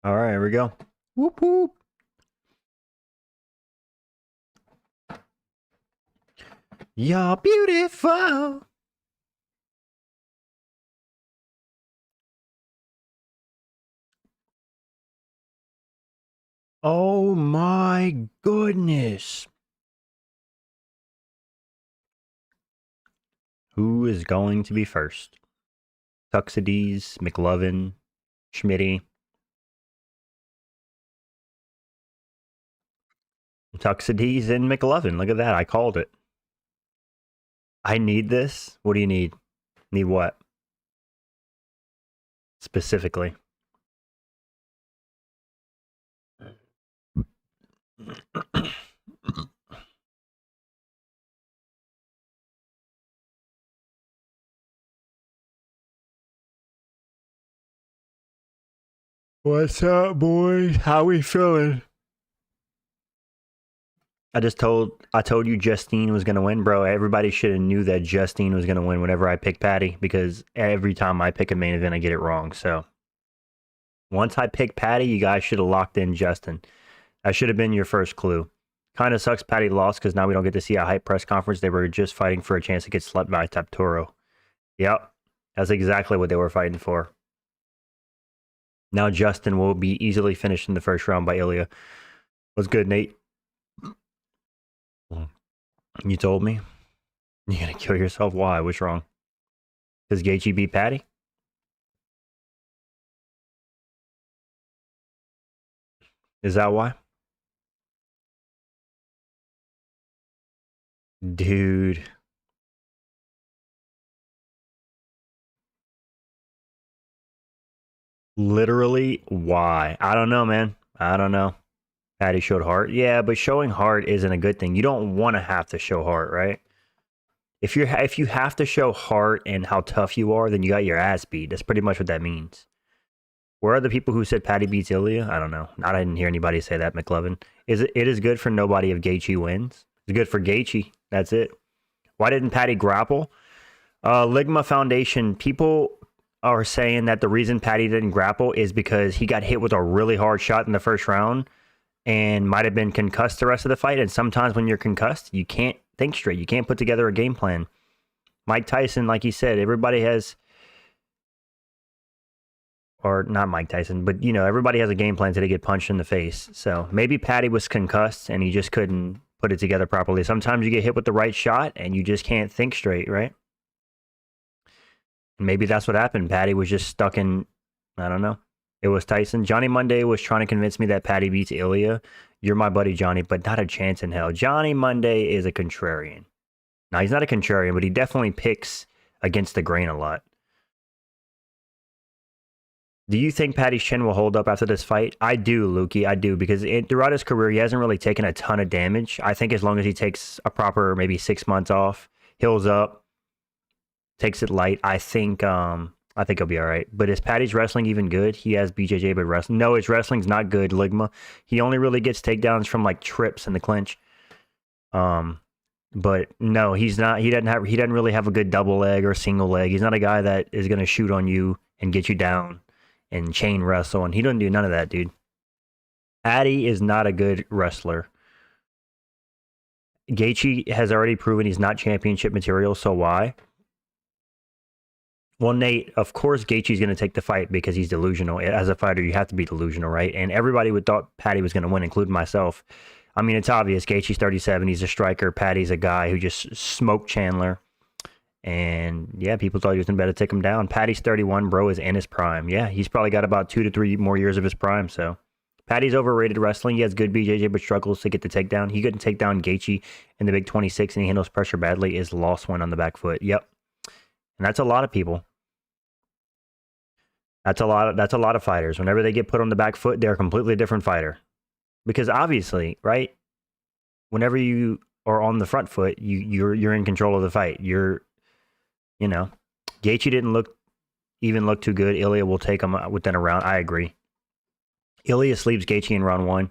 All right, here we go. Whoop whoop. You're beautiful. Oh my goodness. Who is going to be first? Tuxedes, McLovin, Schmitty. Tuxedes and McLovin. Look at that. I called it. I need this. What do you need? Need what? Specifically. What's up, boys? How we feeling? I told you Justine was gonna win, bro. Everybody should have knew that Justine was gonna win whenever I pick Paddy, because every time I pick a main event I get it wrong. So once I pick Paddy, you guys should have locked in Justin. That should have been your first clue. Kind of sucks Paddy lost because now we don't get to see a hype press conference. They were just fighting for a chance to get slept by Taptoro. Yep, that's exactly what they were fighting for. Now Justin will be easily finished in the first round by Ilya. What's good, Nate? You told me? You're gonna kill yourself? Why? What's wrong? Does Gaethje beat Paddy? Is that why? Dude. Literally, why? I don't know, man. I don't know. Paddy showed heart. Yeah, but showing heart isn't a good thing. You don't want to have to show heart, right? If you have to show heart and how tough you are, then you got your ass beat. That's pretty much what that means. Where are the people who said Paddy beats Ilya? I don't know. I didn't hear anybody say that, McLovin. It is good for nobody if Gaethje wins. It's good for Gaethje. That's it. Why didn't Paddy grapple? Ligma Foundation, people are saying that the reason Paddy didn't grapple is because he got hit with a really hard shot in the first round and might have been concussed the rest of the fight. And sometimes when you're concussed, you can't think straight. You can't put together a game plan. Mike Tyson, like he said, everybody has, or not Mike Tyson, but you know, everybody has a game plan until they get punched in the face. So maybe Paddy was concussed and he just couldn't put it together properly. Sometimes you get hit with the right shot and you just can't think straight, right? Maybe that's what happened. Paddy was just stuck in, I don't know. It was Tyson. Johnny Monday was trying to convince me that Paddy beats Ilya. You're my buddy, Johnny, but not a chance in hell. Johnny Monday is a contrarian. Now, he's not a contrarian, but he definitely picks against the grain a lot. Do you think Paddy's chin will hold up after this fight? I do, Lukey. I do, because throughout his career, he hasn't really taken a ton of damage. I think as long as he takes a proper maybe 6 months off, heals up, takes it light, I think he'll be all right. But is Paddy's wrestling even good? He has BJJ, but wrestling. No, his wrestling's not good, Ligma. He only really gets takedowns from like trips in the clinch. But no, he's not. He doesn't really have a good double leg or single leg. He's not a guy that is gonna shoot on you and get you down and chain wrestle. And he doesn't do none of that, dude. Paddy is not a good wrestler. Gaethje has already proven he's not championship material. So why? Well, Nate, of course Gaethje's going to take the fight because he's delusional. As a fighter, you have to be delusional, right? And everybody would thought Paddy was going to win, including myself. I mean, it's obvious. Gaethje's 37. He's a striker. Paddy's a guy who just smoked Chandler. And, yeah, people thought he was going to better take him down. Paddy's 31, bro, is in his prime. Yeah, he's probably got about 2 to 3 more years of his prime. So, Paddy's overrated wrestling. He has good BJJ, but struggles to get the takedown. He couldn't take down Gaethje in the big 26, and he handles pressure badly. Is lost one on the back foot. Yep. And that's a lot of people. That's a lot of fighters. Whenever they get put on the back foot, they're a completely different fighter. Because obviously, right? Whenever you are on the front foot, you're in control of the fight. Gaethje didn't look too good. Ilya will take him within a round. I agree. Ilya sleeps Gaethje in round 1.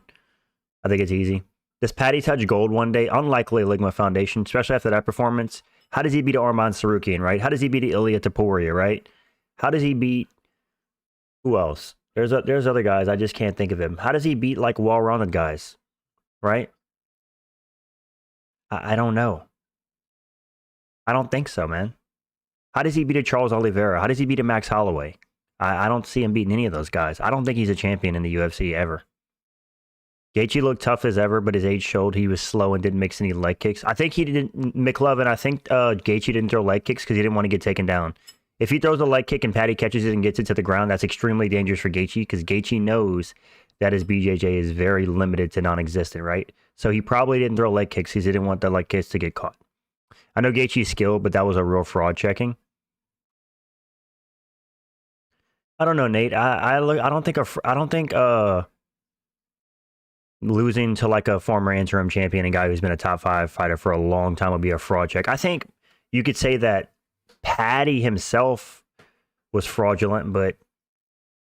I think it's easy. Does Paddy touch gold one day? Unlikely, Ligma Foundation, especially after that performance. How does he beat Arman Sarukian, right? How does he beat Ilya Taporia, right? How does he beat... Who else? There's other guys. I just can't think of him. How does he beat like well-rounded guys? Right? I don't know. I don't think so, man. How does he beat a Charles Oliveira? How does he beat a Max Holloway? I don't see him beating any of those guys. I don't think he's a champion in the UFC ever. Gaethje looked tough as ever, but his age showed he was slow and didn't mix any leg kicks. I think he didn't, McLovin, I think Gaethje didn't throw leg kicks because he didn't want to get taken down. If he throws a leg kick and Paddy catches it and gets it to the ground, that's extremely dangerous for Gaethje because Gaethje knows that his BJJ is very limited to non-existent, right? So he probably didn't throw leg kicks because he didn't want the leg kicks to get caught. I know Gaethje's skilled, but that was a real fraud checking. I don't know, Nate. I don't think losing to like a former interim champion, a guy who's been a top 5 fighter for a long time, would be a fraud check. I think you could say that Paddy himself was fraudulent, but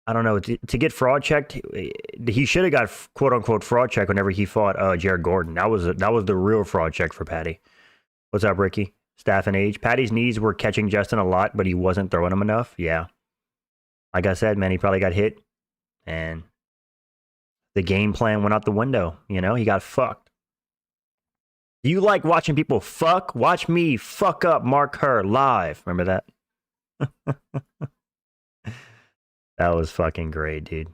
I don't know. To get fraud checked, he should have got quote unquote fraud check whenever he fought Jared Gordon. That was the real fraud check for Paddy. What's up, Ricky? Staff and age. Paddy's knees were catching Justin a lot, but he wasn't throwing them enough. Yeah. Like I said, man, he probably got hit and the game plan went out the window. You know, he got fucked. You like watching people fuck? Watch me fuck up Mark Kerr live. Remember that? That was fucking great, dude.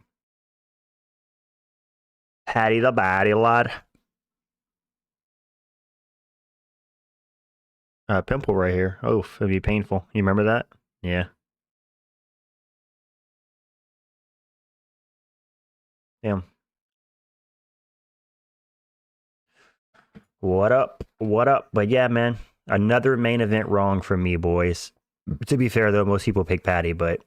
Paddy the Baddy lad. Pimple right here. Oh, it'd be painful. You remember that? Yeah. Damn. What up? What up? But yeah, man, another main event wrong for me, boys. To be fair, though, most people pick Paddy, but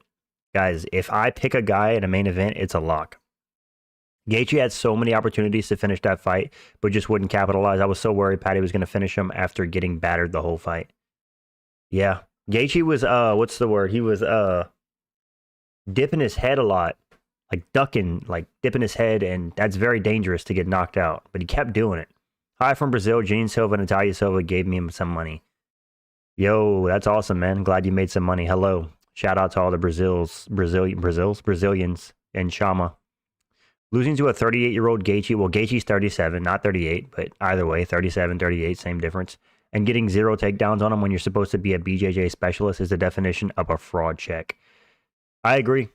guys, if I pick a guy in a main event, it's a lock. Gaethje had so many opportunities to finish that fight, but just wouldn't capitalize. I was so worried Paddy was going to finish him after getting battered the whole fight. Yeah. Gaethje was, what's the word? He was dipping his head a lot, like ducking, like dipping his head, and that's very dangerous to get knocked out, but he kept doing it. Hi from Brazil, Gene Silva and Natalia Silva gave me some money. Yo, that's awesome, man. Glad you made some money. Hello. Shout out to all the Brazilians and Shama. Losing to a 38-year-old Gaethje, well, Gaethje's 37, not 38, but either way, 37, 38, same difference. And getting 0 takedowns on him when you're supposed to be a BJJ specialist is the definition of a fraud check. I agree.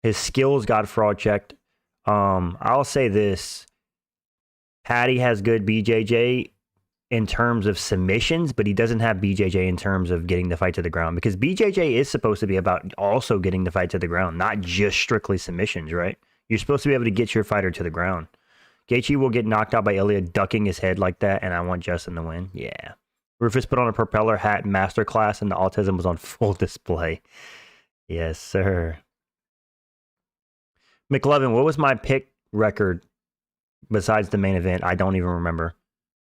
His skills got fraud checked. I'll say this. Paddy has good BJJ in terms of submissions, but he doesn't have BJJ in terms of getting the fight to the ground, because BJJ is supposed to be about also getting the fight to the ground, not just strictly submissions, right? You're supposed to be able to get your fighter to the ground. Gaethje will get knocked out by Ilya ducking his head like that, and I want Justin to win. Yeah. Rufus put on a propeller hat masterclass, and the autism was on full display. Yes, sir. McLovin, what was my pick record besides the main event? I don't even remember.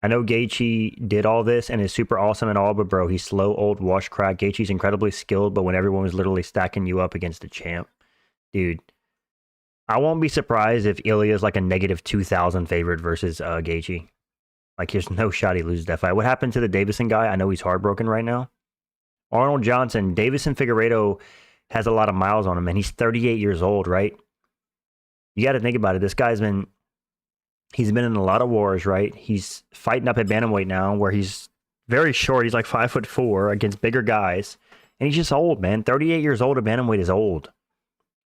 I know Gaethje did all this and is super awesome and all, but bro, he's slow, old, wash, crack. Gaethje's incredibly skilled, but when everyone was literally stacking you up against the champ, dude, I won't be surprised if Ilya's like a negative 2,000 favorite versus Gaethje. Like, there's no shot he loses that fight. What happened to the Davison guy? I know he's heartbroken right now. Arnold Johnson, Davison Figueiredo has a lot of miles on him, and he's 38 years old, right? You got to think about it. This guy's he's been in a lot of wars, right? He's fighting up at bantamweight now, where he's very short. He's like 5'4" against bigger guys, and he's just old, man. 38 years old at bantamweight is old.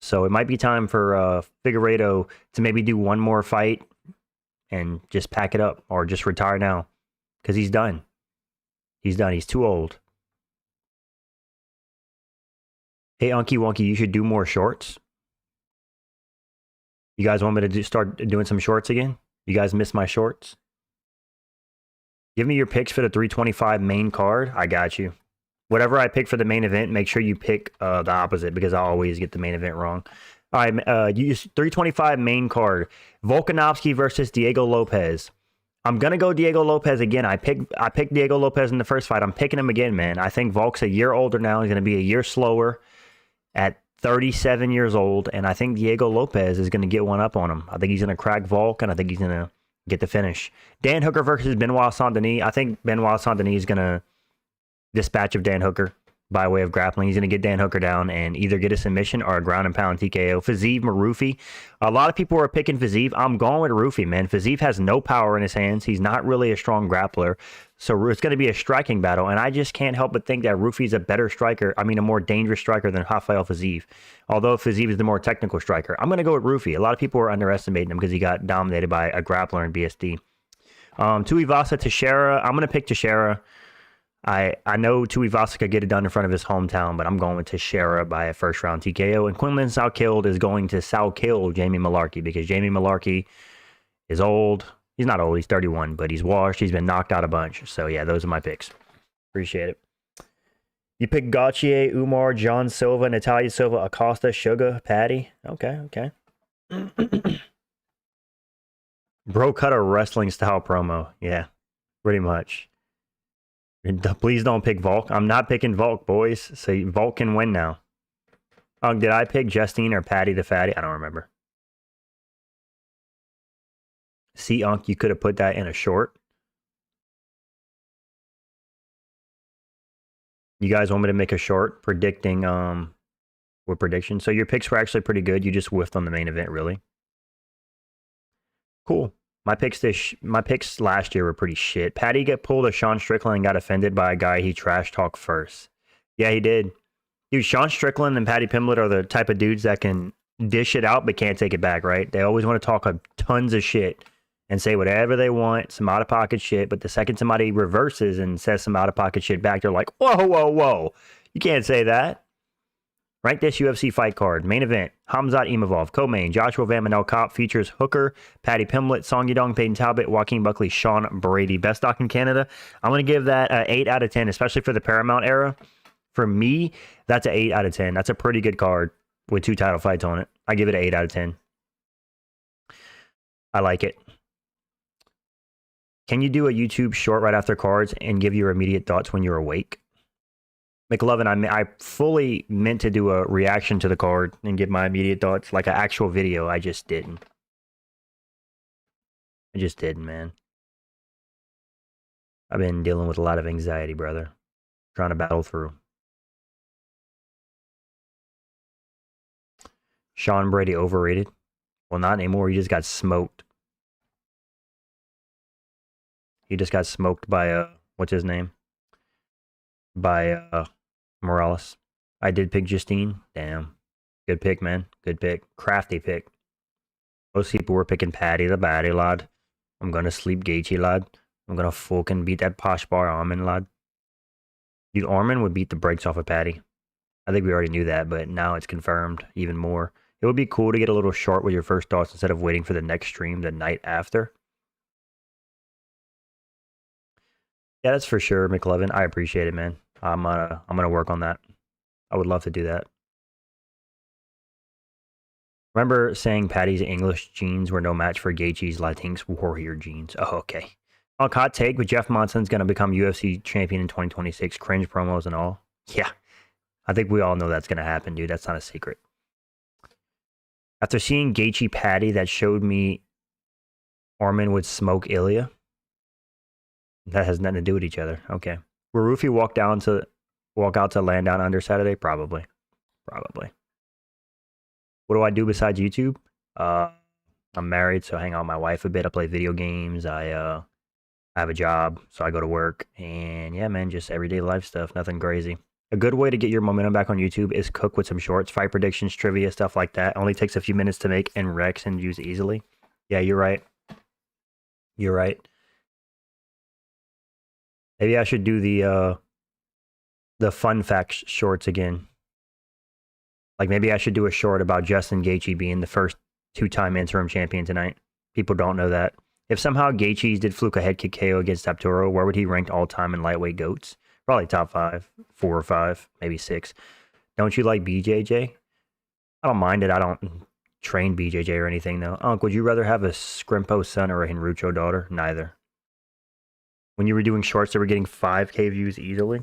So it might be time for Figueiredo to maybe do one more fight and just pack it up, or just retire now, because he's done. He's done. He's too old. Hey, Unky Wonky, you should do more shorts. You guys want me to start doing some shorts again? You guys miss my shorts? Give me your picks for the 325 main card. I got you. Whatever I pick for the main event, make sure you pick the opposite, because I always get the main event wrong. All right, use 325 main card. Volkanovski versus Diego Lopez. I'm going to go Diego Lopez again. I picked Diego Lopez in the first fight. I'm picking him again, man. I think Volk's a year older now. He's going to be a year slower at 37 years old, and I think Diego Lopez is going to get one up on him. I think he's going to crack Volk, and I think he's going to get the finish. Dan Hooker versus Benoit Saint-Denis. I think Benoit Saint-Denis is going to dispatch of Dan Hooker. by way of grappling. He's going to get Dan Hooker down and either get a submission or a ground and pound TKO. Fiziev Marufi. A lot of people are picking Fiziev. I'm going with Rufi, man. Fiziev has no power in his hands. He's not really a strong grappler. So it's going to be a striking battle. And I just can't help but think that Rufi's a better striker. I mean, a more dangerous striker than Rafael Fiziev. Although Fiziev is the more technical striker. I'm going to go with Rufi. A lot of people are underestimating him because he got dominated by a grappler in BSD. Tuivasa Teixeira. I'm going to pick Teixeira. I know Tuivasa could get it done in front of his hometown, but I'm going with Teixeira by a first-round TKO. And Quinlan Soukhild is going to Soukhill Jamie Mullarkey because Jamie Mullarkey is old. He's not old. He's 31, but he's washed. He's been knocked out a bunch. So, yeah, those are my picks. Appreciate it. You pick Gaethje, Umar, John Silva, Natalia Silva, Acosta, Sugar, Paddy. Okay. Bro cut a wrestling-style promo. Yeah, pretty much. Please don't pick Volk. I'm not picking Volk, boys. So Volk can win now. Did I pick Justine or Patty the Fatty? I don't remember. See, Unk, you could have put that in a short. You guys want me to make a short predicting with predictions? So your picks were actually pretty good. You just whiffed on the main event, really. Cool. My picks last year were pretty shit. Patty got pulled a Sean Strickland and got offended by a guy he trash talked first. Yeah, he did. Dude, Sean Strickland and Paddy Pimblett are the type of dudes that can dish it out but can't take it back, right? They always want to talk tons of shit and say whatever they want, some out-of-pocket shit, but the second somebody reverses and says some out-of-pocket shit back, they're like, whoa. You can't say that. Rank this UFC fight card. Main event, Khamzat Imavov. Co-main, Joshua Van Manel Kopp features Hooker, Paddy Pimblett, Song Yadong, Peyton Talbot, Joaquin Buckley, Sean Brady. Best stock in Canada. I'm going to give that an 8 out of 10, especially for the Paramount era. For me, that's an 8 out of 10. That's a pretty good card with 2 title fights on it. I give it an 8 out of 10. I like it. Can you do a YouTube short right after cards and give your immediate thoughts when you're awake? McLovin, I fully meant to do a reaction to the card and give my immediate thoughts, like an actual video. I just didn't. Man. I've been dealing with a lot of anxiety, brother. Trying to battle through. Sean Brady overrated. Well, not anymore. He just got smoked. He just got smoked by, what's his name? By, Morales. I did pick Justine. Damn. Good pick, man. Good pick. Crafty pick. Most people were picking Patty the Batty, lad. I'm gonna sleep Gaethje, lad. I'm gonna fucking beat that posh bar Armin, lad. Dude, Armin would beat the brakes off of Patty. I think we already knew that, but now it's confirmed even more. It would be cool to get a little short with your first thoughts instead of waiting for the next stream the night after. Yeah, that's for sure, McLovin. I appreciate it, man. I'm gonna work on that. I would love to do that. Remember saying Patty's English genes were no match for Gaethje's Latinx warrior genes. Oh, okay. Hot take, but Jeff Monson's gonna become UFC champion in 2026. Cringe promos and all. Yeah, I think we all know that's gonna happen, dude. That's not a secret. After seeing Gaethje Patty, that showed me Armin would smoke Ilya. That has nothing to do with each other. Okay. Will Roofy walk out to land down under Saturday? Probably. What do I do besides YouTube? I'm married, so I hang out with my wife a bit. I play video games. I have a job, so I go to work. And yeah, man, just everyday life stuff. Nothing crazy. A good way to get your momentum back on YouTube is cook with some shorts, fight predictions, trivia, stuff like that. Only takes a few minutes to make and Rex and use easily. Yeah, you're right. Maybe I should do the fun facts shorts again. Like maybe I should do a short about Justin Gaethje being the first 2-time interim champion tonight. People don't know that. If somehow Gaethje did fluke a head kick KO against Taptoro, where would he rank all time in lightweight goats? Probably top 5, 4 or 5, maybe 6. Don't you like BJJ? I don't mind it. I don't train BJJ or anything though. Unc, would you rather have a Scrimpo son or a Henrucho daughter? Neither. When you were doing shorts that were getting 5K views easily?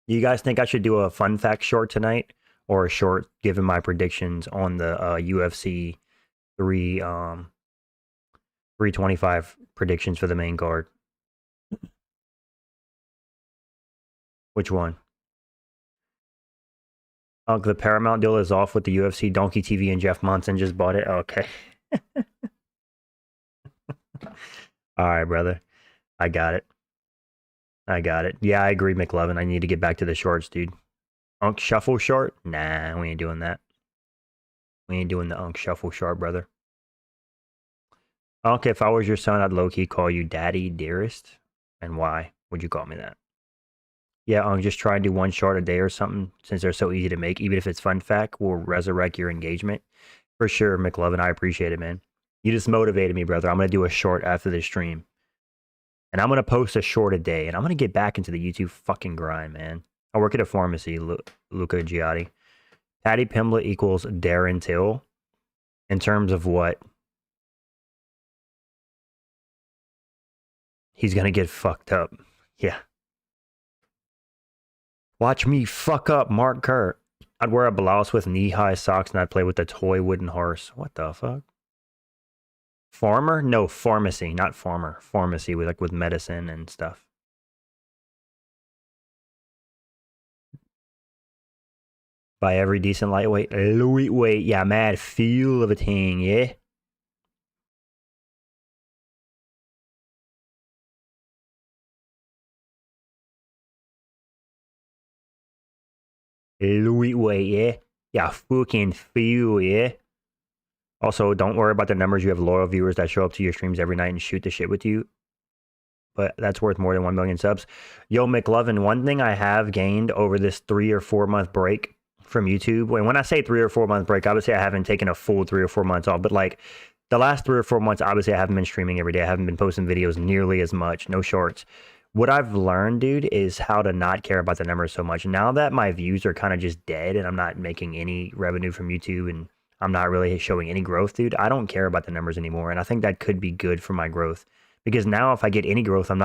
You guys think I should do a fun fact short tonight? Or a short giving my predictions on the UFC 325 predictions for the main card? Which one? Oh, the Paramount deal is off with the UFC. Donkey TV and Jeff Monson just bought it. Okay. All right, brother. I got it. I got it. Yeah, I agree, McLovin. I need to get back to the shorts, dude. Unk Shuffle short? Nah, we ain't doing that. We ain't doing the Unk Shuffle short, brother. Unk, if I was your son, I'd low-key call you Daddy Dearest. And why would you call me that? Yeah, Unk, just try and do one short a day or something, since they're so easy to make. Even if it's fun fact, will resurrect your engagement. For sure, McLovin. I appreciate it, man. You just motivated me, brother. I'm going to do a short after the stream. And I'm going to post a short a day. And I'm going to get back into the YouTube fucking grind, man. I work at a pharmacy, Luca Giotti. Paddy Pimblett equals Darren Till. In terms of what? He's going to get fucked up. Yeah. Watch me fuck up Mark Kerr. I'd wear a blouse with knee-high socks and I'd play with a toy wooden horse. What the fuck? Farmer? No, pharmacy, not farmer. Pharmacy with with medicine and stuff. By every decent lightweight. Lightweight, yeah, mad feel of a thing, yeah? Lightweight, yeah? Yeah, fucking feel, yeah? Also, don't worry about the numbers. You have loyal viewers that show up to your streams every night and shoot the shit with you. But that's worth more than 1 million subs. Yo, McLovin, one thing I have gained over this 3 or 4 month break from YouTube, and when I say 3 or 4 month break, obviously I haven't taken a full 3 or 4 months off, but like the last 3 or 4 months, obviously I haven't been streaming every day. I haven't been posting videos nearly as much, no shorts. What I've learned, dude, is how to not care about the numbers so much. Now that my views are kind of just dead and I'm not making any revenue from YouTube and I'm not really showing any growth, dude, I don't care about the numbers anymore. And I think that could be good for my growth. Because now if I get any growth, I'm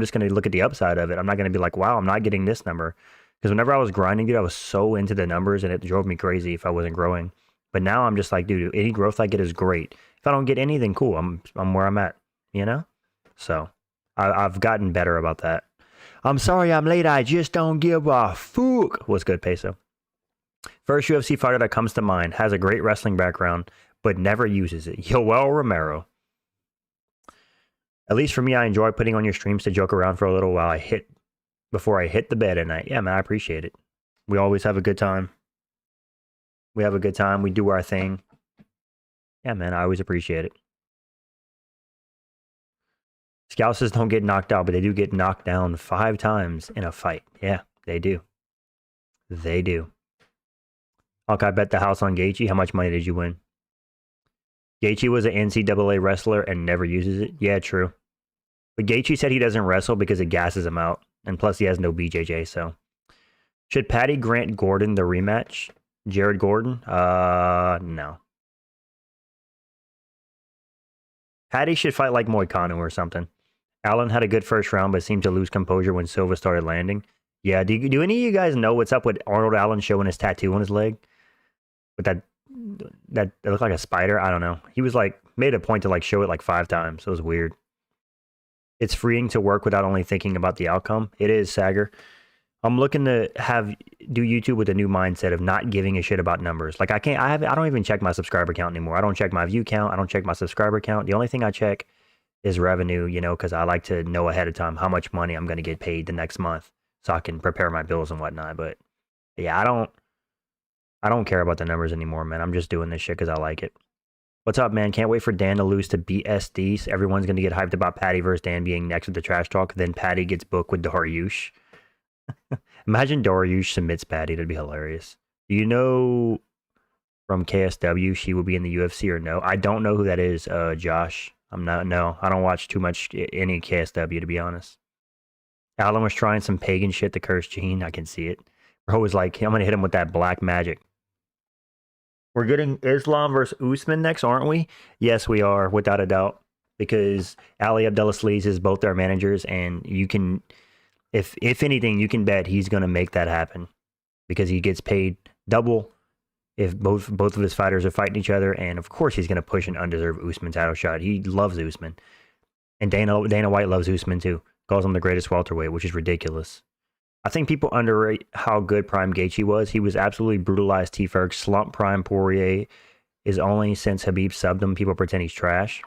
just gonna look at the upside of it. I'm not gonna be like, wow, I'm not getting this number. Because whenever I was grinding, dude, I was so into the numbers and it drove me crazy if I wasn't growing. But now I'm just like, dude, any growth I get is great. If I don't get anything, cool. I'm where I'm at, you know? So I've gotten better about that. I'm sorry I'm late. I just don't give a fuck. What's good, Peso? First UFC fighter that comes to mind, has a great wrestling background, but never uses it. Yoel Romero. At least for me, I enjoy putting on your streams to joke around for a little while before I hit the bed at night. Yeah, man, I appreciate it. We always have a good time. We have a good time. We do our thing. Yeah, man, I always appreciate it. Scousers don't get knocked out, but they do get knocked down 5 times in a fight. Yeah, they do. They do. Okay, I bet the house on Gaethje. How much money did you win? Gaethje was an NCAA wrestler and never uses it. Yeah, true. But Gaethje said he doesn't wrestle because it gasses him out. And plus, he has no BJJ, so. Should Paddy grant Gordon the rematch? Jared Gordon? No. Paddy should fight like Moicano or something. Allen had a good first round, but seemed to lose composure when Silva started landing. Yeah, do any of you guys know what's up with Arnold Allen showing his tattoo on his leg? With that it looked like a spider? I don't know. He was like, made a point to like show it like 5 times. It was weird. It's freeing to work without only thinking about the outcome. It is, Sager. I'm looking to do YouTube with a new mindset of not giving a shit about numbers. Like I don't even check my subscriber count anymore. I don't check my view count. I don't check my subscriber count. The only thing I check is revenue, you know, because I like to know ahead of time how much money I'm going to get paid the next month so I can prepare my bills and whatnot. But yeah, I don't care about the numbers anymore, man. I'm just doing this shit because I like it. What's up, man? Can't wait for Dan to lose to BSD. Everyone's going to get hyped about Paddy versus Dan being next with the trash talk. Then Paddy gets booked with Dariush. Imagine Dariush submits Paddy. That'd be hilarious. Do you know from KSW she will be in the UFC or no? I don't know who that is, Josh. No, I don't watch too much any KSW, to be honest. Alan was trying some pagan shit to curse Gene. I can see it. Bro was like, I'm going to hit him with that black magic. We're getting Islam versus Usman next, aren't we? Yes, we are, without a doubt. Because Ali Abdelaziz is both our managers, and you can, if anything, you can bet he's going to make that happen. Because he gets paid double if both of his fighters are fighting each other, and of course he's going to push an undeserved Usman title shot. He loves Usman. And Dana White loves Usman too. Calls him the greatest welterweight, which is ridiculous. I think people underrate how good Prime Gaethje was. He was absolutely brutalized T-Ferg. Slump Prime Poirier is only since Habib subbed him. People pretend he's trash.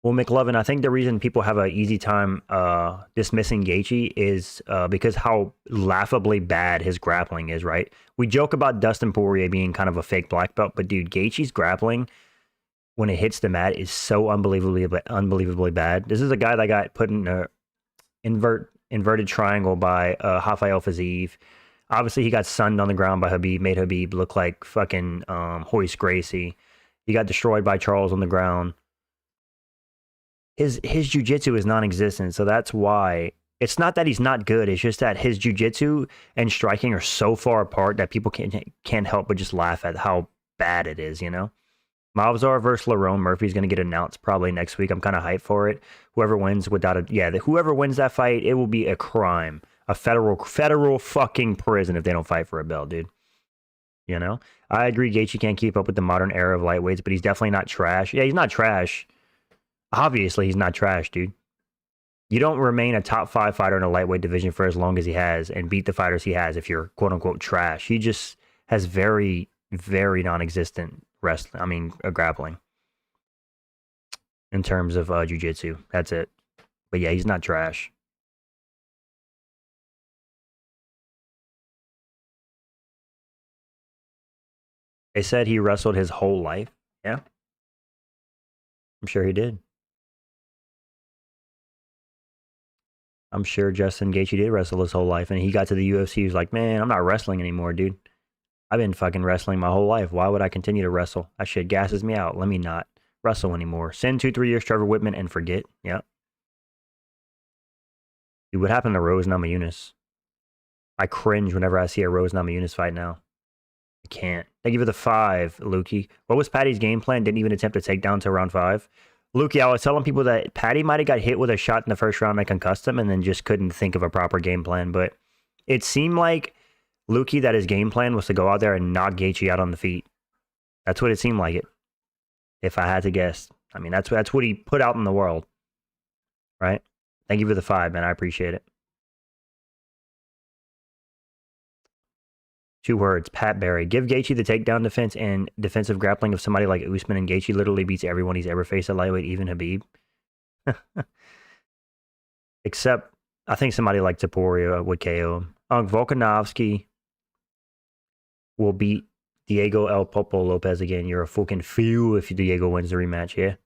Well, McLovin, I think the reason people have an easy time dismissing Gaethje is because how laughably bad his grappling is, right? We joke about Dustin Poirier being kind of a fake black belt, but dude, Gaethje's grappling when it hits the mat is so unbelievably bad. This is a guy that got put in a inverted triangle by Rafael Fiziev. Obviously, he got sunned on the ground by Habib, made Habib look like fucking Hoist Gracie. He got destroyed by Charles on the ground. His jiu-jitsu is non-existent, so that's why. It's not that he's not good, it's just that his jiu-jitsu and striking are so far apart that people can't help but just laugh at how bad it is, you know? Malzahar versus Lerone Murphy's going to get announced probably next week. I'm kind of hyped for it. Whoever wins whoever wins that fight, it will be a crime. A federal fucking prison if they don't fight for a belt, dude. You know? I agree Gaethje can't keep up with the modern era of lightweights, but he's definitely not trash. Yeah, he's not trash. Obviously, he's not trash, dude. You don't remain a top 5 fighter in a lightweight division for as long as he has and beat the fighters he has if you're quote-unquote trash. He just has very, very non-existent grappling in terms of jiu-jitsu. That's it. But yeah, he's not trash. They said he wrestled his whole life. Yeah. I'm sure he did. I'm sure Justin Gaethje did wrestle his whole life, and he got to the UFC. He was like, man, I'm not wrestling anymore, dude. I've been fucking wrestling my whole life. Why would I continue to wrestle? That shit gasses me out. Let me not wrestle anymore. Send 2-3 years Trevor Whitman and forget. Yep. Dude, what happened to Rose Namajunas? I cringe whenever I see a Rose Namajunas fight now. I can't. Thank you for the 5, Lukey. What was Paddy's game plan? Didn't even attempt to take down to round 5. Lukey, I was telling people that Paddy might have got hit with a shot in the first round that concussed him and then just couldn't think of a proper game plan. But it seemed like Lukey that his game plan was to go out there and knock Gaethje out on the feet. That's what it seemed like it. If I had to guess. I mean, that's what he put out in the world. Right? Thank you for the 5, man. I appreciate it. 2 words, Pat Barry. Give Gaethje the takedown defense and defensive grappling of somebody like Usman, and Gaethje literally beats everyone he's ever faced at lightweight, even Habib. Except, I think somebody like Topuria would KO him. Volkanovski will beat Diego El Popo Lopez again. You're a fucking fool if Diego wins the rematch, yeah?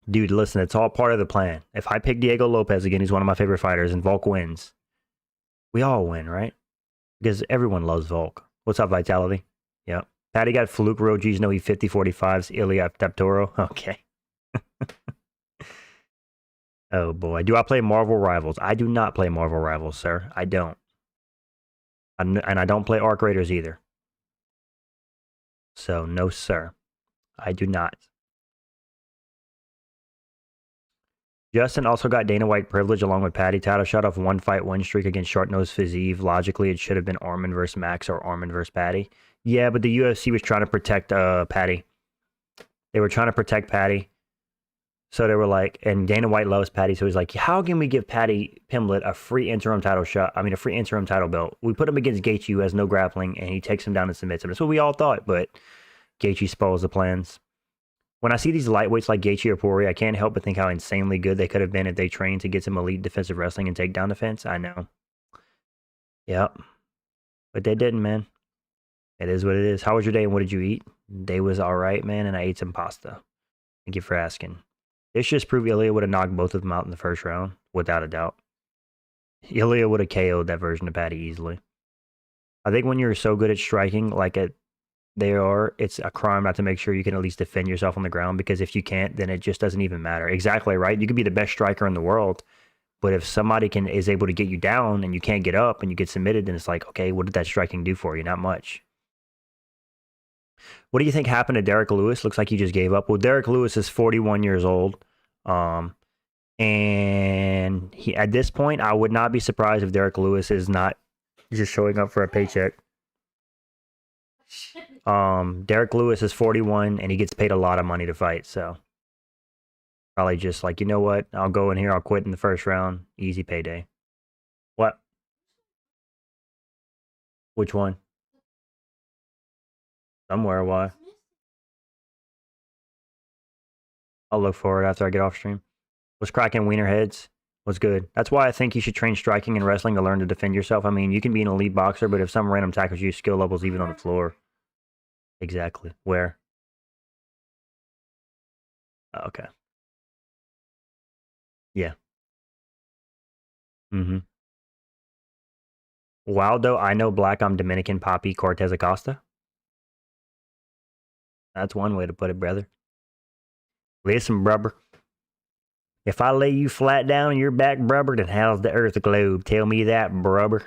Dude, listen, it's all part of the plan. If I pick Diego Lopez again, he's one of my favorite fighters, and Volk wins, we all win, right? Because everyone loves Volk. What's up, Vitality? Yep. Patty got Faluke Roji's no E50-45s, Ilya Taptoro. Okay. Oh, boy. Do I play Marvel Rivals? I do not play Marvel Rivals, sir. I don't. And I don't play Arc Raiders either. So, no, sir. I do not. Justin also got Dana White privilege along with Paddy. Title shot off 1 fight, 1 streak against Short-Nosed Fiziev. Logically, it should have been Armin versus Max or Armin versus Paddy. Yeah, but the UFC was trying to protect Paddy. They were trying to protect Paddy. So they were like, and Dana White loves Paddy, so he's like, how can we give Paddy Pimblett a free interim title shot? I mean, a free interim title belt. We put him against Gaethje, who has no grappling, and he takes him down and submits him. That's what we all thought, but Gaethje spoils the plans. When I see these lightweights like Gaethje or Poirier, I can't help but think how insanely good they could have been if they trained to get some elite defensive wrestling and takedown defense. I know. Yep. But they didn't, man. It is what it is. How was your day and what did you eat? Day was all right, man, and I ate some pasta. Thank you for asking. This just proved Ilya would have knocked both of them out in the first round, without a doubt. Ilya would have KO'd that version of Paddy easily. I think when you're so good at striking, like they are, it's a crime not to make sure you can at least defend yourself on the ground, because if you can't, then it just doesn't even matter. Exactly, right? You could be the best striker in the world, but if somebody is able to get you down and you can't get up and you get submitted, then it's like, okay, what did that striking do for you? Not much. What do you think happened to Derek Lewis? Looks like he just gave up. Well, Derek Lewis is 41 years old. And at this point, I would not be surprised if Derek Lewis is not just showing up for a paycheck. Derek Lewis is 41 and he gets paid a lot of money to fight, so Probably just like, you know what? I'll go in here. I'll quit in the first round. Easy payday. What? Which one? Somewhere. Why? I'll look for it after I get off stream. What's cracking, wiener heads? What's good? That's why I think you should train striking and wrestling to learn to defend yourself. I mean, you can be an elite boxer, but if some random tackles you, skill levels even on the floor. Exactly. Where? Oh, okay. Yeah. Mm-hmm. Waldo, I know black, I'm Dominican, Poppy, Cortez Acosta. That's one way to put it, brother. Listen, brother. If I lay you flat down on your back, brother, then how's the earth globe? Tell me that, brother.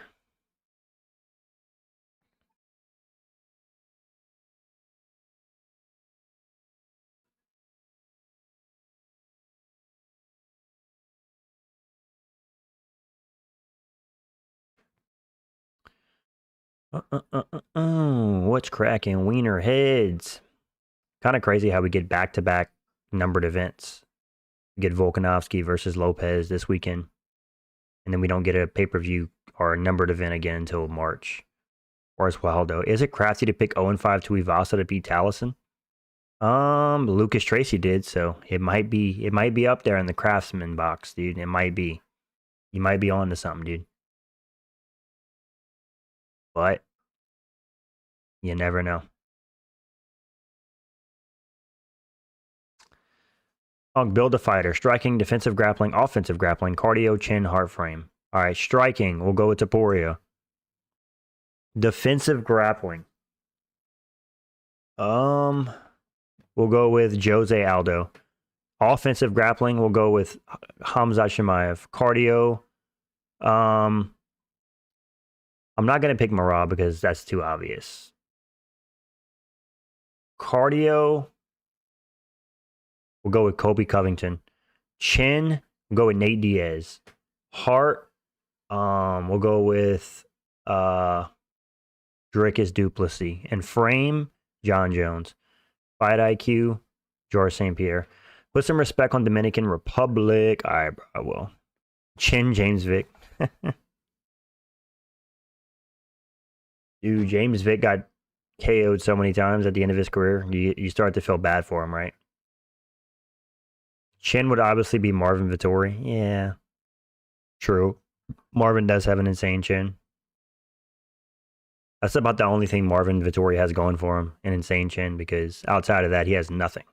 What's cracking? Wiener heads. Kind of crazy how we get back-to-back numbered events. We get Volkanovski versus Lopez this weekend, and then we don't get a pay-per-view or a numbered event again until March. Or as Waldo. Is it crafty to pick 0-5 to Ivasa to beat Taliesin? Lucas Tracy did, so it might be up there in the craftsman box, dude. It might be. You might be on to something, dude. But you never know. Build a fighter. Striking, defensive grappling, offensive grappling, cardio, chin, heart frame. All right, striking. We'll go with Taporia. Defensive grappling. We'll go with Jose Aldo. Offensive grappling, we'll go with Hamza Chimaev. Cardio, I'm not going to pick Marab because that's too obvious. Cardio, we'll go with Kobe Covington. Chin, we'll go with Nate Diaz. Heart, we'll go with Dricus Duplessis. And frame, John Jones. Fight IQ, George St. Pierre. Put some respect on Dominican Republic. All right, bro, I will. Chin, James Vick. Dude, James Vick got KO'd so many times at the end of his career. You start to feel bad for him, right? Chin would obviously be Marvin Vettori. Yeah. True. Marvin does have an insane chin. That's about the only thing Marvin Vettori has going for him, an insane chin, because outside of that, he has nothing.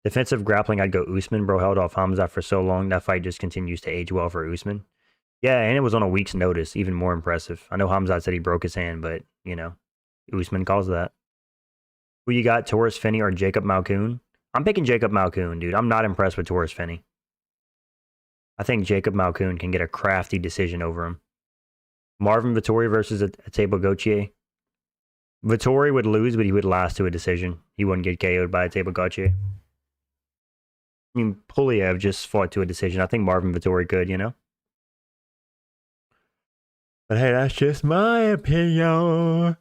Defensive grappling, I'd go Usman. Bro held off Hamza for so long. That fight just continues to age well for Usman. Yeah, and it was on a week's notice. Even more impressive. I know Hamza said he broke his hand, but, you know, Usman calls that. Who you got, Taurus Finney or Jacob Malkoon? I'm picking Jacob Malkoon, dude. I'm not impressed with Taurus Finney. I think Jacob Malkoon can get a crafty decision over him. Marvin Vettori versus Atebo Gauthier. Vettori would lose, but he would last to a decision. He wouldn't get KO'd by Atebo Gauthier. I mean, Puliev just fought to a decision. I think Marvin Vettori could, you know? But hey, that's just my opinion.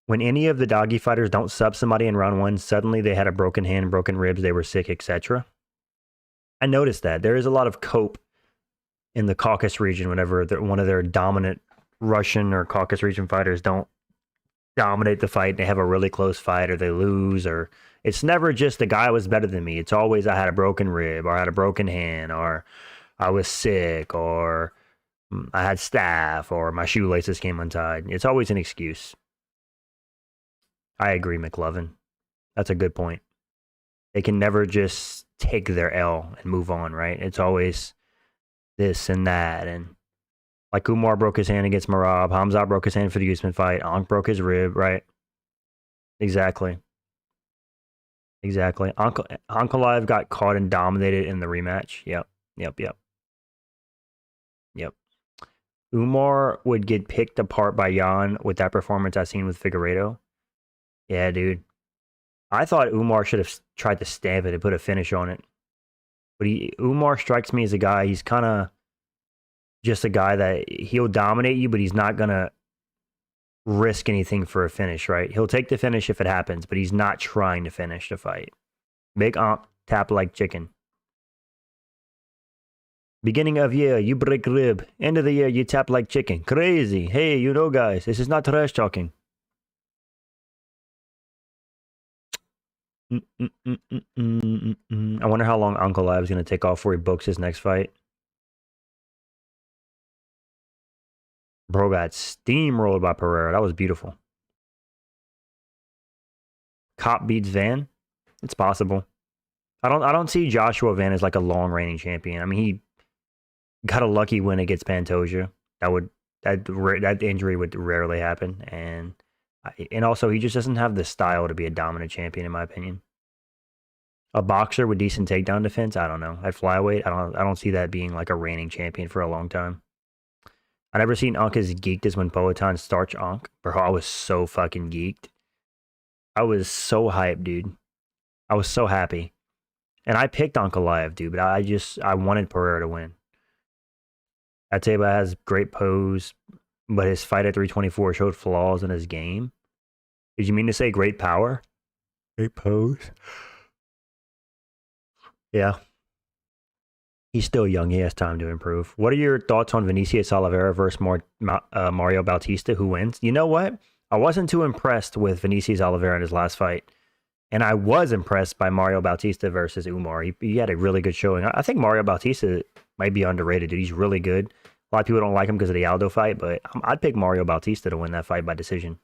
When any of the doggy fighters don't sub somebody in round one, suddenly they had a broken hand, broken ribs, they were sick, etc. I noticed that. There is a lot of cope in the Caucasus region whenever one of their dominant Russian or Caucasus region fighters don't dominate the fight. They have a really close fight or they lose, or it's never just the guy was better than me. It's always I had a broken rib or I had a broken hand or I was sick or I had staph or my shoelaces came untied. It's always an excuse. I agree, McLovin. That's a good point. They can never just take their L and move on, right? It's always this and that. And like Umar broke his hand against Marab. Hamza broke his hand for the Usman fight. Ankh broke his rib, right? Exactly. Ankalaev got caught and dominated in the rematch. Yep. Umar would get picked apart by Jan with that performance I seen with Figueiredo. Yeah, dude. I thought Umar should have tried to stamp it and put a finish on it. But Umar strikes me as a guy, he's kind of just a guy that he'll dominate you, but he's not going to risk anything for a finish, right? He'll take the finish if it happens, but he's not trying to finish the fight. Big tap like chicken. Beginning of year, you break rib. End of the year, you tap like chicken. Crazy. Hey, you know, guys, this is not trash talking. I wonder how long Uncle Lab's going to take off before he books his next fight. Bro got steamrolled by Pereira. That was beautiful. Cop beats Van. It's possible. I don't see Joshua Van as like a long reigning champion. I mean, he got a lucky win against Pantoja. That injury would rarely happen, and also he just doesn't have the style to be a dominant champion, in my opinion. A boxer with decent takedown defense, I don't know. At flyweight, I don't see that being like a reigning champion for a long time. I never seen Unk as geeked as when Poatan starched Unk. Bro, I was so fucking geeked. I was so hyped, dude. I was so happy. And I picked Ankalaev, dude, but I wanted Pereira to win. Ateba has great pose, but his fight at 324 showed flaws in his game. Did you mean to say great power? Great pose? Yeah. He's still young. He has time to improve. What are your thoughts on Vinicius Oliveira versus Mario Bautista, who wins? You know what? I wasn't too impressed with Vinicius Oliveira in his last fight. And I was impressed by Mario Bautista versus Umar. He had a really good showing. I think Mario Bautista might be underrated, dude. He's really good. A lot of people don't like him because of the Aldo fight, but I'd pick Mario Bautista to win that fight by decision.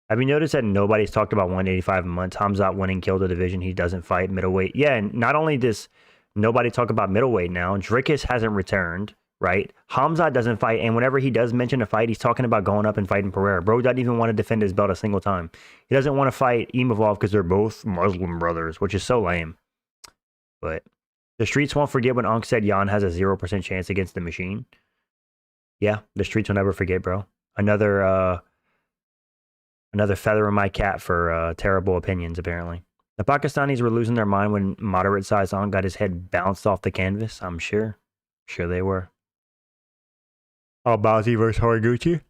Have you noticed that nobody's talked about 185 months? Hamzat winning killed the division. He doesn't fight middleweight. Yeah, and not only does nobody talk about middleweight now, Dricus hasn't returned, right? Hamzat doesn't fight, and whenever he does mention a fight, he's talking about going up and fighting Pereira. Bro doesn't even want to defend his belt a single time. He doesn't want to fight Imavov because they're both Muslim brothers, which is so lame. But the streets won't forget when Unk said Jan has a 0% chance against the machine. Yeah, the streets will never forget, bro. Another feather in my cap for terrible opinions, apparently. The Pakistanis were losing their mind when moderate-sized Unk got his head bounced off the canvas, I'm sure. Sure they were. Albazi versus Horiguchi?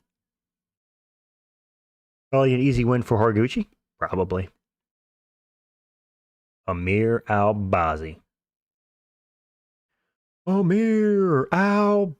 Probably an easy win for Horiguchi? Probably. Amir Albazi. Amir Albazi.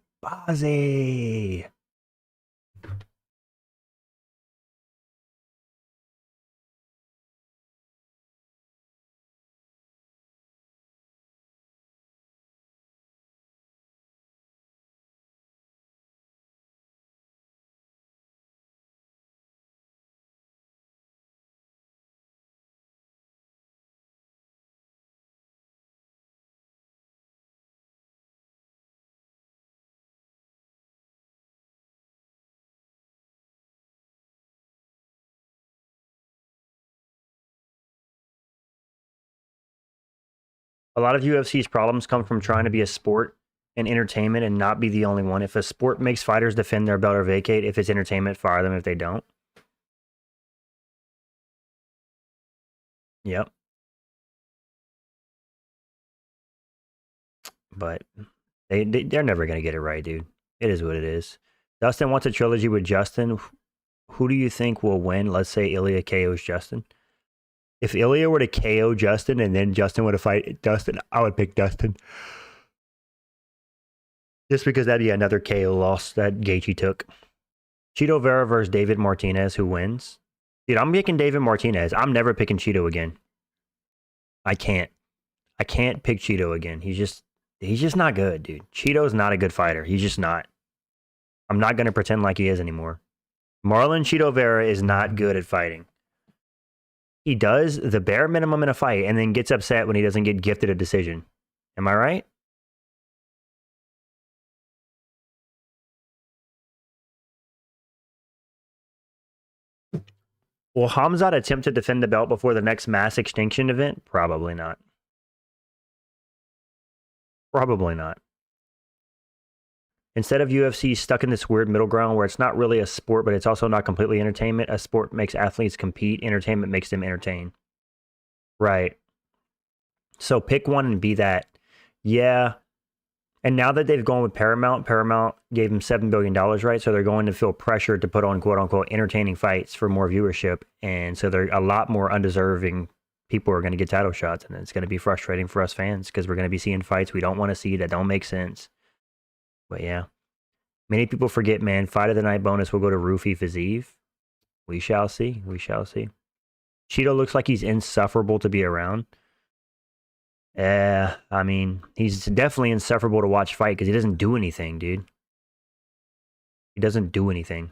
A lot of UFC's problems come from trying to be a sport and entertainment and not be the only one. If a sport makes fighters defend their belt or vacate, if it's entertainment, fire them if they don't. Yep. But they're never going to get it right, dude. It is what it is. Dustin wants a trilogy with Justin. Who do you think will win? Let's say Ilya KOs Justin. If Ilya were to KO Justin and then Justin were to fight Dustin, I would pick Dustin. Just because that'd be another KO loss that Gaethje took. Cheeto Vera versus David Martinez, who wins? Dude, I'm picking David Martinez. I'm never picking Cheeto again. I can't pick Cheeto again. He's just not good, dude. Cheeto's not a good fighter. He's just not. I'm not going to pretend like he is anymore. Marlon Cheeto Vera is not good at fighting. He does the bare minimum in a fight and then gets upset when he doesn't get gifted a decision. Am I right? Will Hamzat attempt to defend the belt before the next mass extinction event? Probably not. Probably not. Instead of UFC stuck in this weird middle ground where it's not really a sport, but it's also not completely entertainment. A sport makes athletes compete. Entertainment makes them entertain. Right. So pick one and be that. Yeah. And now that they've gone with Paramount, Paramount gave them $7 billion, right? So they're going to feel pressured to put on quote unquote entertaining fights for more viewership. And so they're a lot more undeserving people are going to get title shots. And it's going to be frustrating for us fans because we're going to be seeing fights we don't want to see that don't make sense. But yeah, many people forget, man, fight of the night bonus will go to Rufy Fazeev. We shall see. We shall see. Cheeto looks like he's insufferable to be around. I mean, he's definitely insufferable to watch fight because he doesn't do anything, dude. He doesn't do anything.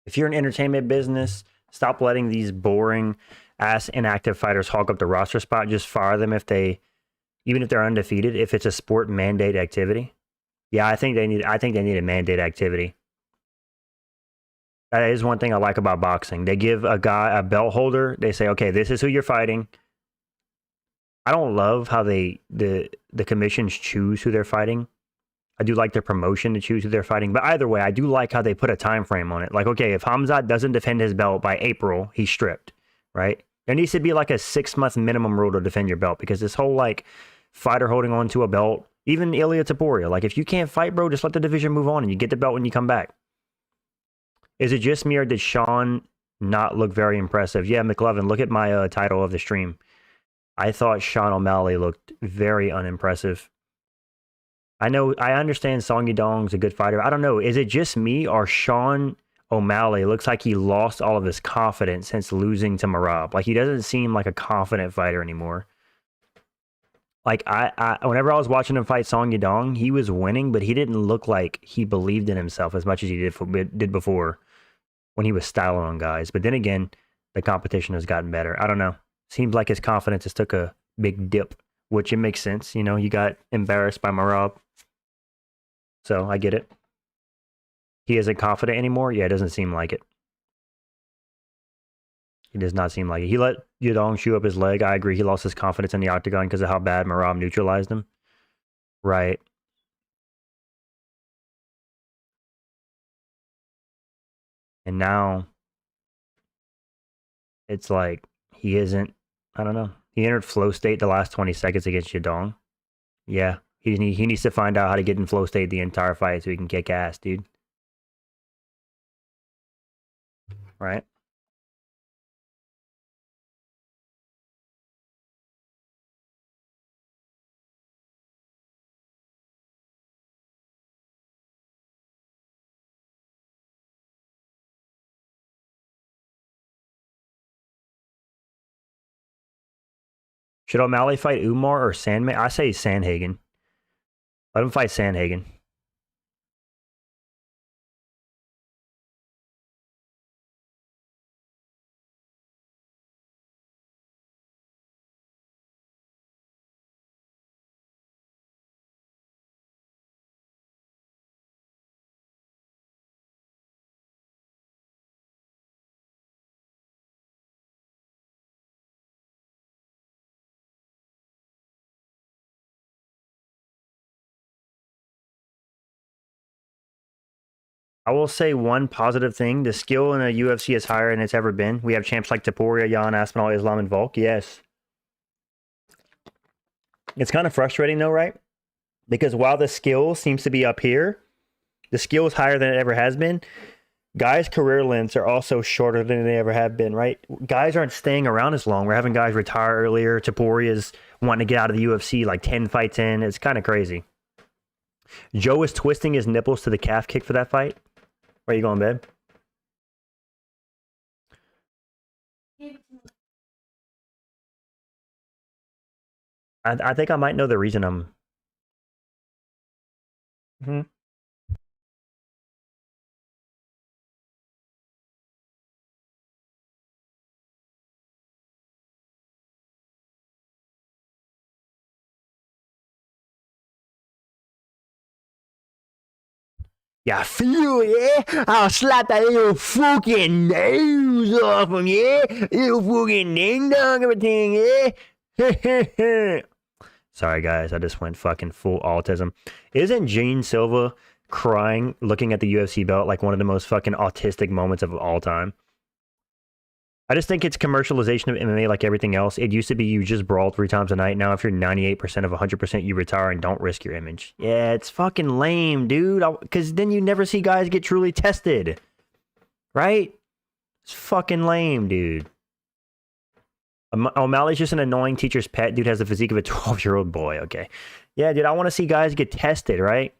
If you're an entertainment business, stop letting these boring ass inactive fighters hog up the roster spot. Just fire them even if they're undefeated, if it's a sport mandate activity. Yeah, I think they need a mandate activity. That is one thing I like about boxing. They give a guy a belt holder, they say, okay, this is who you're fighting. I don't love how the commissions choose who they're fighting. I do like their promotion to choose who they're fighting. But either way, I do like how they put a time frame on it. Like, okay, if Hamzat doesn't defend his belt by April, he's stripped, right? There needs to be like a 6-month minimum rule to defend your belt because this whole like fighter holding on to a belt, even Ilya Taporia, like if you can't fight, bro, just let the division move on and you get the belt when you come back. Is it just me or did Sean not look very impressive? Yeah, McLovin, look at my title of the stream. I thought Sean O'Malley looked very unimpressive. I understand Song Yadong's a good fighter. I don't know. Is it just me or Sean O'Malley looks like he lost all of his confidence since losing to Marab? Like he doesn't seem like a confident fighter anymore. Like whenever I was watching him fight Song Yadong, he was winning, but he didn't look like he believed in himself as much as he did before when he was styling on guys. But then again, the competition has gotten better. I don't know. Seems like his confidence has took a big dip, which it makes sense. You know, you got embarrassed by Marab. So I get it. He isn't confident anymore? Yeah, it doesn't seem like it. It does not seem like it. He let Yadong chew up his leg. I agree. He lost his confidence in the octagon because of how bad Marab neutralized him. Right. And now it's like he isn't, I don't know. He entered flow state the last 20 seconds against Yadong. Yeah. He needs to find out how to get in flow state the entire fight so he can kick ass, dude. Right? Should O'Malley fight Umar or Sandman? I say Sandhagen. Let him fight Sandhagen. I will say one positive thing. The skill in the UFC is higher than it's ever been. We have champs like Taporia, Jan, Aspinall, Islam, and Volk. Yes. It's kind of frustrating though, right? Because while the skill seems to be up here, the skill is higher than it ever has been. Guys' career lengths are also shorter than they ever have been, right? Guys aren't staying around as long. We're having guys retire earlier. Taporia's wanting to get out of the UFC like 10 fights in. It's kind of crazy. Joe is twisting his nipples to the calf kick for that fight. Where are you going, babe? I think I might know the reason I'm. Mhm. Yeah, feel, yeah? I'll slap that little fucking nose off him, yeah? Little fucking ding dong everything, yeah? Sorry, guys, I just went fucking full autism. Isn't Gene Silva crying looking at the UFC belt like one of the most fucking autistic moments of all time? I just think it's commercialization of MMA like everything else. It used to be you just brawl 3 times a night. Now, if you're 98% of 100%, you retire and don't risk your image. Yeah, it's fucking lame, dude. Because then you never see guys get truly tested. Right? It's fucking lame, dude. O'Malley's just an annoying teacher's pet. Dude has the physique of a 12-year-old boy. Okay. Yeah, dude, I want to see guys get tested, right?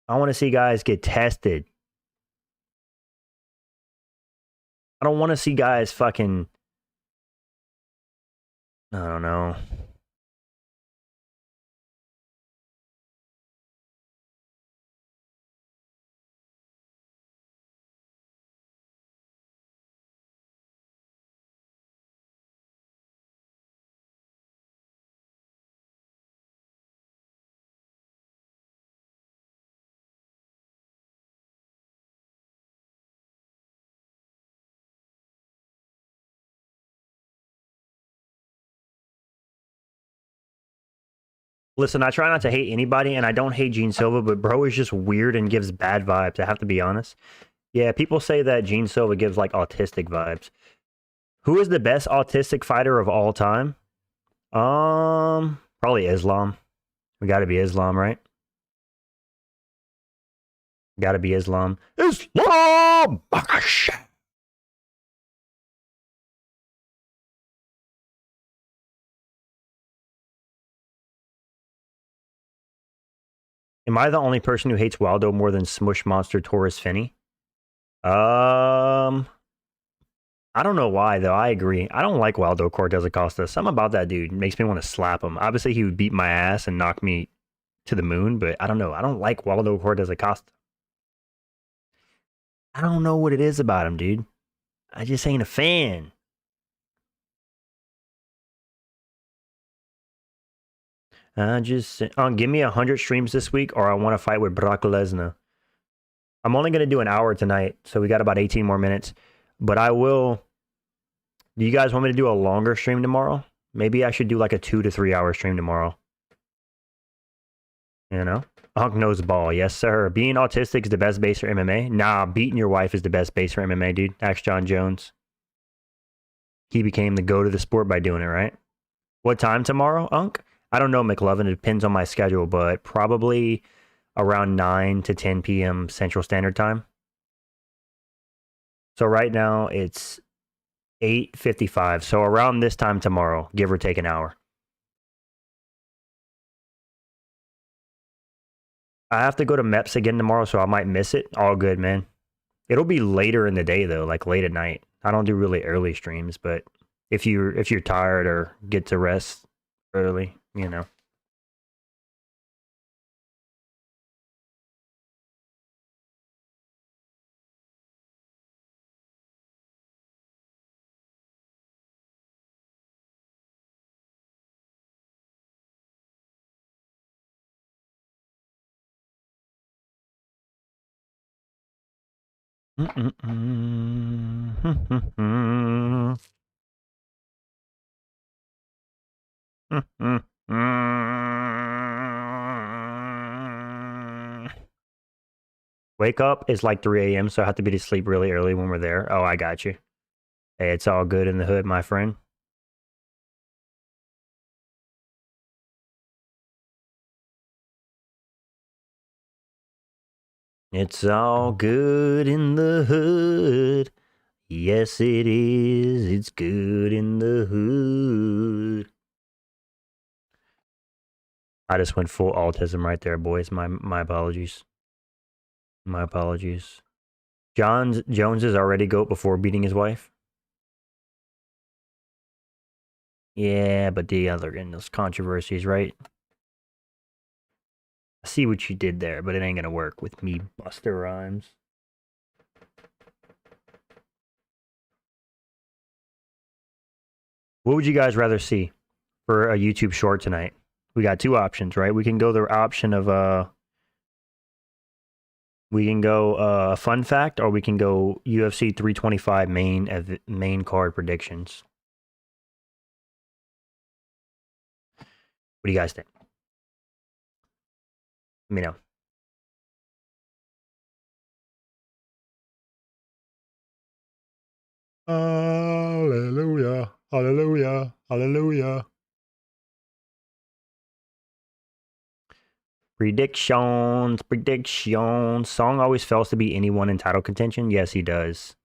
I want to see guys get tested. I don't want to see guys fucking. I don't know. Listen, I try not to hate anybody, and I don't hate Gene Silva, but bro is just weird and gives bad vibes. I have to be honest. Yeah, people say that Gene Silva gives like autistic vibes. Who is the best autistic fighter of all time? Probably Islam. We got to be Islam, right? Got to be Islam. Islam! Am I the only person who hates Waldo more than Smush Monster Taurus Finney? I don't know why though. I agree. I don't like Waldo Cortez Acosta. Something about that dude makes me want to slap him. Obviously, he would beat my ass and knock me to the moon, but I don't know. I don't like Waldo Cortez Acosta. I don't know what it is about him, dude. I just ain't a fan. Give me 100 streams this week, or I want to fight with Brock Lesnar. I'm only gonna do an hour tonight, so we got about 18 more minutes. But I will. Do you guys want me to do a longer stream tomorrow? Maybe I should do like a 2 to 3 hour stream tomorrow. You know? Hunk knows ball. Yes, sir. Being autistic is the best base for MMA. Nah, beating your wife is the best base for MMA, dude. Ask John Jones. He became the go-to the sport by doing it, right? What time tomorrow, Unk? I don't know, McLovin. It depends on my schedule, but probably around 9 to 10 p.m. Central Standard Time. So right now it's 8:55. So around this time tomorrow, give or take an hour. I have to go to MEPS again tomorrow, so I might miss it. All good, man. It'll be later in the day though, like late at night. I don't do really early streams, but if you're tired or get to rest early, you know. Wake up is like 3 a.m., so I have to be to sleep really early when we're there. Oh, I got you. Hey, it's all good in the hood, my friend. It's all good in the hood. Yes, it is. It's good in the hood. I just went full autism right there, boys. My apologies. My apologies. Jones is already goat before beating his wife. Yeah, but the other in those controversies, right? I see what you did there, but it ain't gonna work with me, Buster Rhymes. What would you guys rather see for a YouTube short tonight? We got two options, right? We can go the option of we can go fun fact, or we can go UFC 325 main card predictions. What do you guys think? Let me know. Hallelujah, hallelujah, hallelujah. Predictions. Song always fails to beat anyone in title contention. Yes, he does.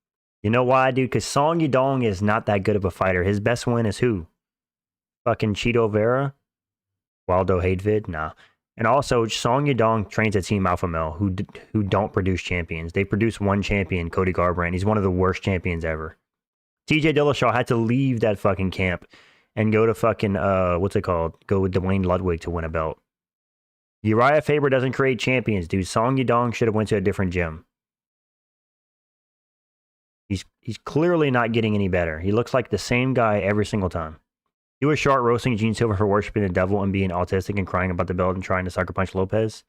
You know why, dude? Because Song Yadong is not that good of a fighter. His best win is who? Fucking Cheeto Vera? Waldo Hadevid? Nah. And also, Song Yadong trains at Team Alpha Male, who don't produce champions. They produce one champion, Cody Garbrandt. He's one of the worst champions ever. TJ Dillashaw had to leave that fucking camp and go to fucking, what's it called? Go with Dwayne Ludwig to win a belt. Uriah Faber doesn't create champions, dude. Song Yadong should have went to a different gym. He's clearly not getting any better. He looks like the same guy every single time. He was short roasting Gene Silver for worshiping the devil and being autistic and crying about the belt and trying to sucker punch Lopez.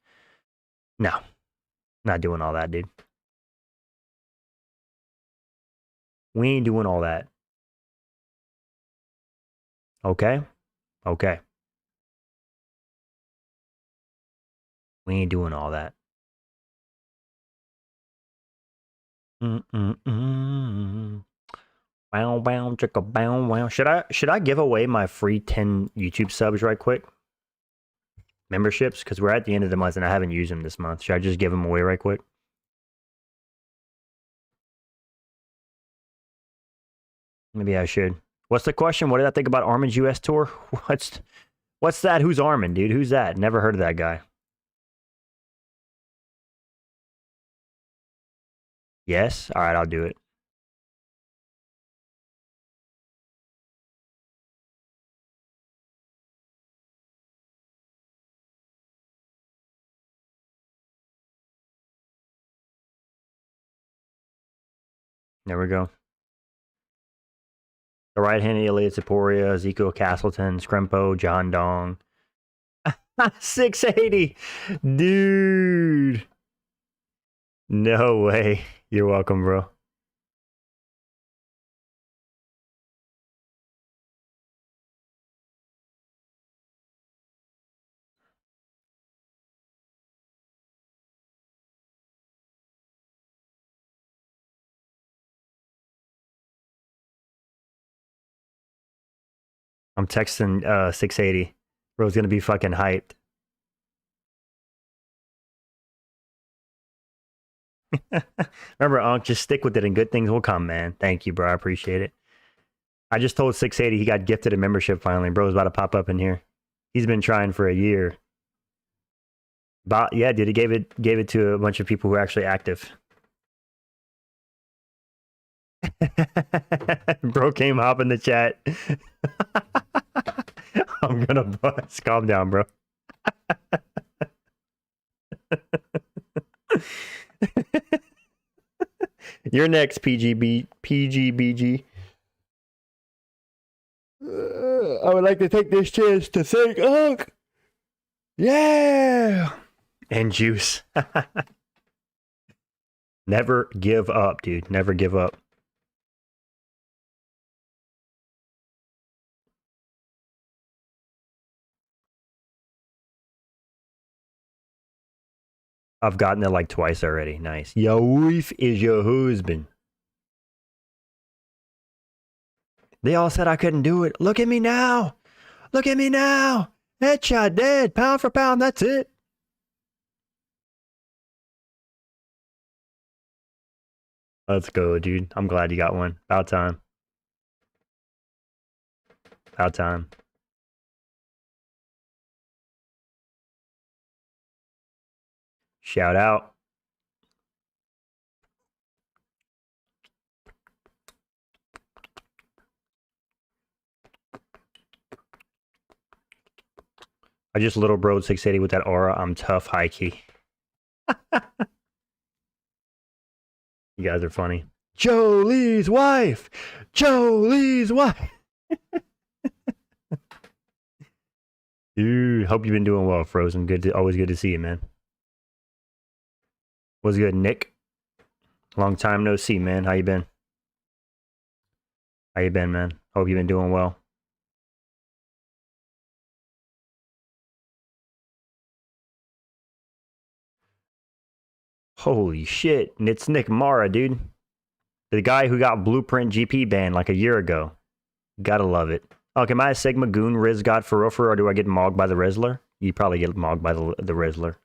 No, not doing all that, dude. We ain't doing all that. Okay? Okay. We ain't doing all that. Bow, bow, chicka, bow, wow. Should I give away my free 10 YouTube subs right quick? Memberships? Because we're at the end of the month and I haven't used them this month. Should I just give them away right quick? Maybe I should. What's the question? What did I think about Armin's US tour? What's that? Who's Armin, dude? Who's that? Never heard of that guy. Yes? All right, I'll do it. There we go. The right-handed Elliot Taporia, Ezekiel Castleton, Scrempo, John Dong. 680! Dude! No way. You're welcome, bro. I'm texting 680. Bro's gonna be fucking hyped. Remember, Unc, just stick with it and good things will come, man. Thank you, bro. I appreciate it. I just told 680 he got gifted a membership finally. Bro's about to pop up in here. He's been trying for a year. But yeah, dude, he gave it to a bunch of people who are actually active. Bro came hop in the chat. I'm gonna bust. Calm down, bro. You're next, PGBG. I would like to take this chance to thank Unc. Yeah. And Juice. Never give up, dude. Never give up. I've gotten it like twice already. Nice. Your wife is your husband. They all said I couldn't do it. Look at me now. Look at me now. Headshot dead. Pound for pound. That's it. Let's go, dude. I'm glad you got one. About time. About time. Shout out. I just little broed 680 with that aura. I'm tough, high key. You guys are funny. Jolie's wife! Jolie's wife! Dude, hope you've been doing well, Frozen. Always good to see you, man. What's good, Nick? Long time no see, man. How you been? How you been, man? Hope you've been doing well. Holy shit. It's Nick Mara, dude. The guy who got Blueprint GP banned like a year ago. Gotta love it. Okay, am I a Sigma Goon Riz God for real, or do I get mogged by the Rizzler? You probably get mogged by the Rizzler.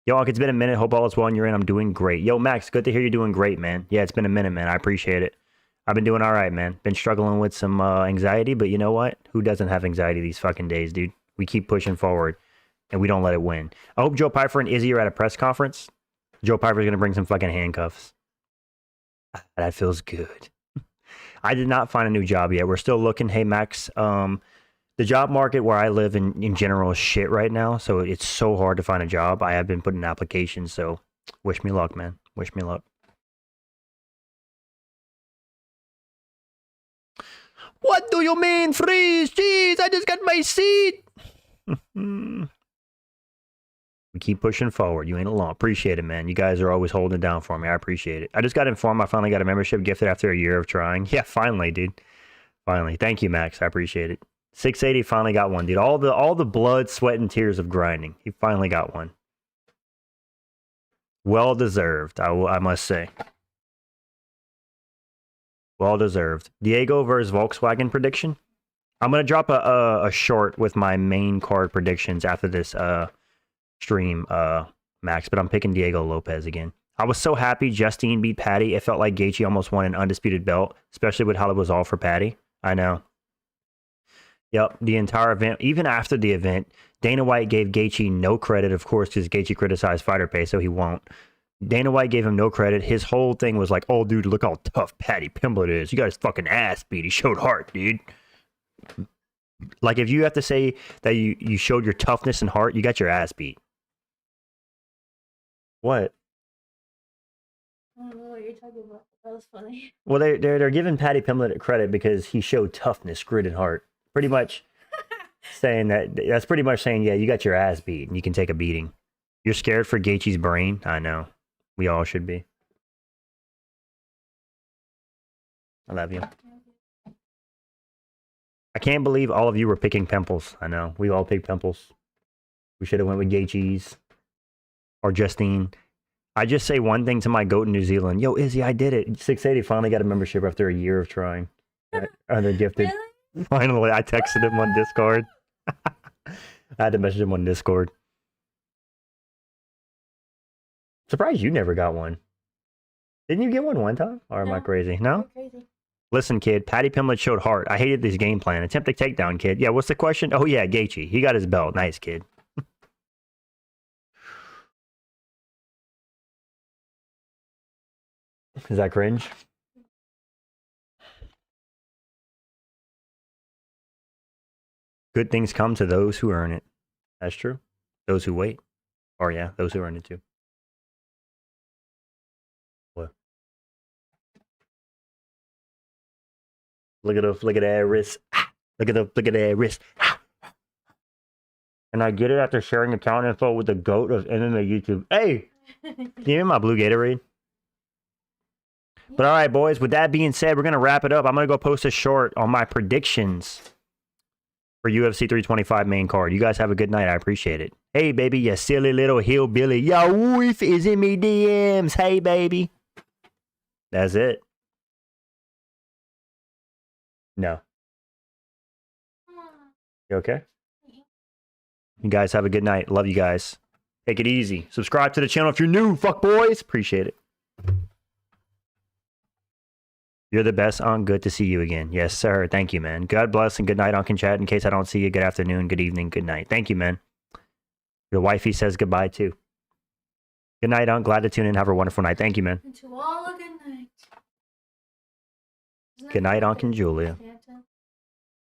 Yo, Unc, it's been a minute. Hope all is well on your end. I'm doing great. Yo, Max, good to hear you're doing great, man. Yeah, it's been a minute, man. I appreciate it. I've been doing all right, man. Been struggling with some anxiety, but you know what? Who doesn't have anxiety these fucking days, dude? We keep pushing forward, and we don't let it win. I hope Joe Piper and Izzy are at a press conference. Joe Piper's going to bring some fucking handcuffs. That feels good. I did not find a new job yet. We're still looking. Hey, Max, the job market where I live in general is shit right now, so it's so hard to find a job. I have been putting applications, so wish me luck, man. Wish me luck. What do you mean, freeze? Jeez, I just got my seat. We keep pushing forward. You ain't alone. Appreciate it, man. You guys are always holding it down for me. I appreciate it. I just got informed I finally got a membership gifted after a year of trying. Yeah, finally, dude. Finally. Thank you, Max. I appreciate it. 680 finally got one, dude. All the blood, sweat, and tears of grinding. He finally got one. Well deserved, I must say. Well deserved. Diego versus Volkswagen prediction. I'm gonna drop a short with my main card predictions after this stream, Max. But I'm picking Diego Lopez again. I was so happy Justine beat Paddy. It felt like Gaethje almost won an undisputed belt, especially with how it was all for Paddy. I know. Yep, the entire event, even after the event, Dana White gave Gaethje no credit, of course, because Gaethje criticized Fighter Pay, so he won't. Dana White gave him no credit. His whole thing was like, oh, dude, look how tough Paddy Pimblett is. You got his fucking ass beat. He showed heart, dude. Like, if you have to say that you showed your toughness and heart, you got your ass beat. What? I don't know what you're talking about. That was funny. Well, they're giving Paddy Pimblett credit because he showed toughness, grit, and heart. Pretty much saying that's pretty much saying, yeah, you got your ass beat and you can take a beating. You're scared for Gaethje's brain? I know. We all should be. I love you. I can't believe all of you were picking Pimples. I know. We all picked Pimples. We should have went with Gaethje's or Justine. I just say one thing to my goat in New Zealand. Yo, Izzy, I did it. 680 finally got a membership after a year of trying. They're gifted. Really? Finally, I texted him on Discord. I had to message him on Discord. Surprised you never got one. Didn't you get one time? Or am I crazy? No? Crazy. Listen, kid, Paddy Pimblett showed heart. I hated this game plan. Attempt a takedown, kid. Yeah, what's the question? Oh, yeah, Gaethje. He got his belt. Nice, kid. Is that cringe? Good things come to those who earn it. That's true. Those who wait. Or yeah, those who earn it too. What? Look at that wrist. Look at that wrist. And I get it after sharing account info with the GOAT of MMA YouTube. Hey! Give me my blue Gatorade. But all right, boys, with that being said, we're going to wrap it up. I'm going to go post a short on my predictions for UFC 325 main card. You guys have a good night. I appreciate it. Hey, baby, you silly little hillbilly. Your wife is in me DMs. Hey, baby. That's it. No. You okay? You guys have a good night. Love you guys. Take it easy. Subscribe to the channel if you're new. Fuck boys. Appreciate it. You're the best, Unc. Good to see you again. Yes, sir. Thank you, man. God bless and good night, Unc, and chat. In case I don't see you, good afternoon, good evening, good night. Thank you, man. Your wifey says goodbye, too. Good night, Unc. Glad to tune in. Have a wonderful night. Thank you, man. And to all a good night. Good night, Unc and Julia. Yeah.